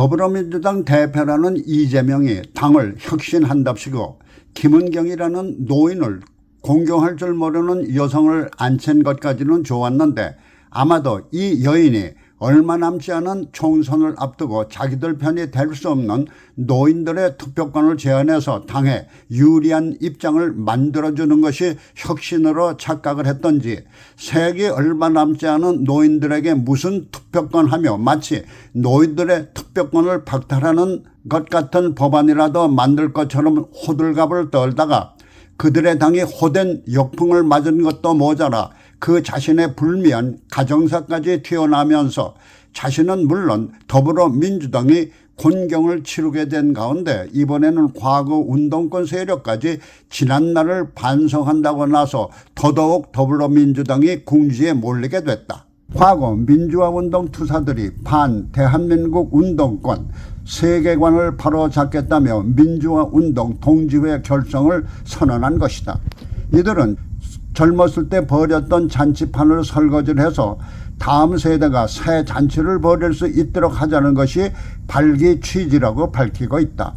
더불어민주당 대표라는 이재명이 당을 혁신한답시고 김은경이라는 노인을 공경할 줄 모르는 여성을 앉힌 것까지는 좋았는데 아마도 이 여인이 얼마 남지 않은 총선을 앞두고 자기들 편이 될 수 없는 노인들의 투표권을 제한해서 당에 유리한 입장을 만들어주는 것이 혁신으로 착각을 했던지 세기 얼마 남지 않은 노인들에게 무슨 투표권 하며 마치 노인들의 투표권을 박탈하는 것 같은 법안이라도 만들 것처럼 호들갑을 떨다가 그들의 당이 호된 역풍을 맞은 것도 모자라 그 자신의 불미한 가정사까지 튀어나오면서 자신은 물론 더불어민주당이 곤경을 치르게 된 가운데 이번에는 과거 운동권 세력까지 지난날을 반성한다고 나서 더더욱 더불어민주당이 궁지에 몰리게 됐다. 과거 민주화운동 투사들이 반대한민국 운동권 세계관을 바로잡겠다며 민주화운동 동지회 결성을 선언한 것이다. 이들은 젊었을 때 벌였던 잔치판을 설거지를 해서 다음 세대가 새 잔치를 벌일 수 있도록 하자는 것이 발기 취지라고 밝히고 있다.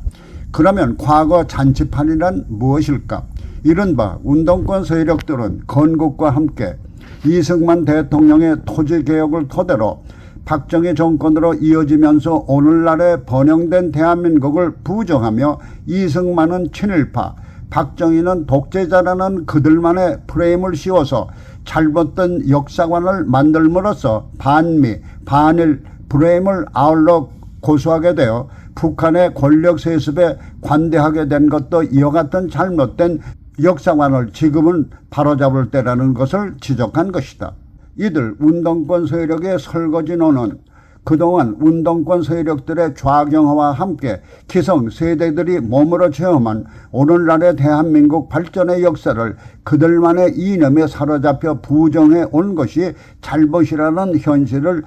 그러면 과거 잔치판이란 무엇일까? 이른바 운동권 세력들은 건국과 함께 이승만 대통령의 토지개혁을 토대로 박정희 정권으로 이어지면서 오늘날에 번영된 대한민국을 부정하며 이승만은 친일파, 박정희는 독재자라는 그들만의 프레임을 씌워서 잘못된 역사관을 만들므로써 반미, 반일 프레임을 아울러 고수하게 되어 북한의 권력 세습에 관대하게 된 것도 이와 같은 잘못된 역사관을 지금은 바로잡을 때라는 것을 지적한 것이다. 이들 운동권 세력의 설거지론은 그동안 운동권 세력들의 좌경화와 함께 기성 세대들이 몸으로 체험한 오늘날의 대한민국 발전의 역사를 그들만의 이념에 사로잡혀 부정해 온 것이 잘못이라는 현실을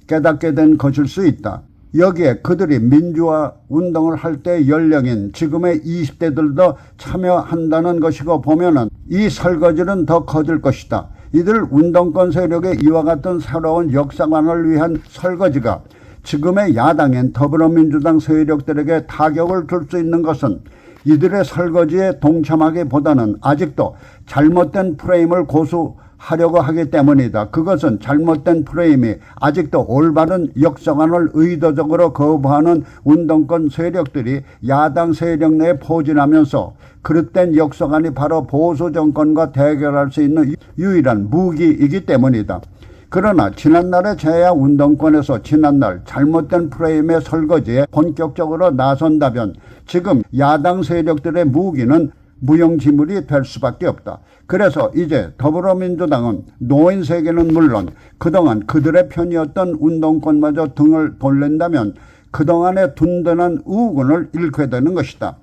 깨닫게 된 것일 수 있다. 여기에 그들이 민주화 운동을 할 때 연령인 지금의 20대들도 참여한다는 것이고 보면은 이 설거지는 더 커질 것이다. 이들 운동권 세력의 이와 같은 새로운 역사관을 위한 설거지가 지금의 야당인 더불어민주당 세력들에게 타격을 줄 수 있는 것은 이들의 설거지에 동참하기보다는 아직도 잘못된 프레임을 고수하려고 하기 때문이다. 그것은 잘못된 프레임이 아직도 올바른 역사관을 의도적으로 거부하는 운동권 세력들이 야당 세력 내에 포진하면서 그릇된 역사관이 바로 보수 정권과 대결할 수 있는 유일한 무기이기 때문이다. 그러나 지난날의 제야 운동권에서 지난날 잘못된 프레임의 설거지에 본격적으로 나선다면 지금 야당 세력들의 무기는 무용지물이 될 수밖에 없다. 그래서 이제 더불어민주당은 노인 세계는 물론 그동안 그들의 편이었던 운동권마저 등을 돌린다면 그동안의 든든한 우군을 잃게 되는 것이다.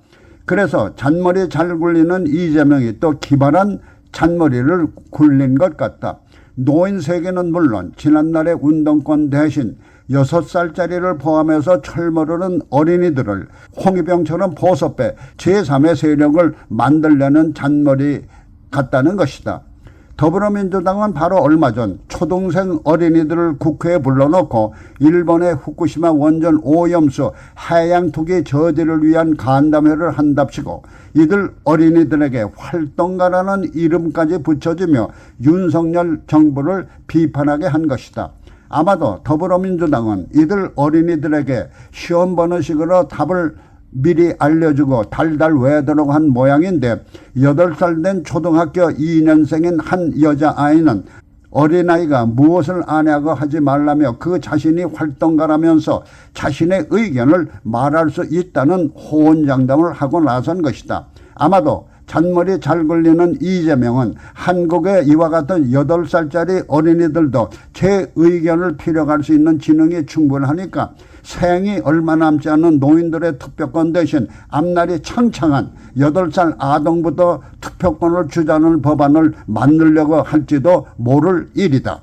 그래서 잔머리 잘 굴리는 이재명이 또 기발한 잔머리를 굴린 것 같다. 노인 세계는 물론 지난날의 운동권 대신 6살짜리를 포함해서 철모르는 어린이들을 홍위병처럼 보섭해 제3의 세력을 만들려는 잔머리 같다는 것이다. 더불어민주당은 바로 얼마 전 초동생 어린이들을 국회에 불러놓고 일본의 후쿠시마 원전 오염수 해양 투기 저지를 위한 간담회를 한답시고 이들 어린이들에게 활동가라는 이름까지 붙여주며 윤석열 정부를 비판하게 한 것이다. 아마도 더불어민주당은 이들 어린이들에게 시험 보는 식으로 답을 미리 알려주고 달달 외도록 한 모양인데 8살 된 초등학교 2년생인 한 여자아이는 어린아이가 무엇을 아냐고 하지 말라며 그 자신이 활동가라면서 자신의 의견을 말할 수 있다는 호언장담을 하고 나선 것이다. 아마도 잔머리 잘 굴리는 이재명은 한국의 이와 같은 8살짜리 어린이들도 제 의견을 필요할 수 있는 지능이 충분하니까 생이 얼마 남지 않은 노인들의 투표권 대신 앞날이 창창한 8살 아동부터 투표권을 주자는 법안을 만들려고 할지도 모를 일이다.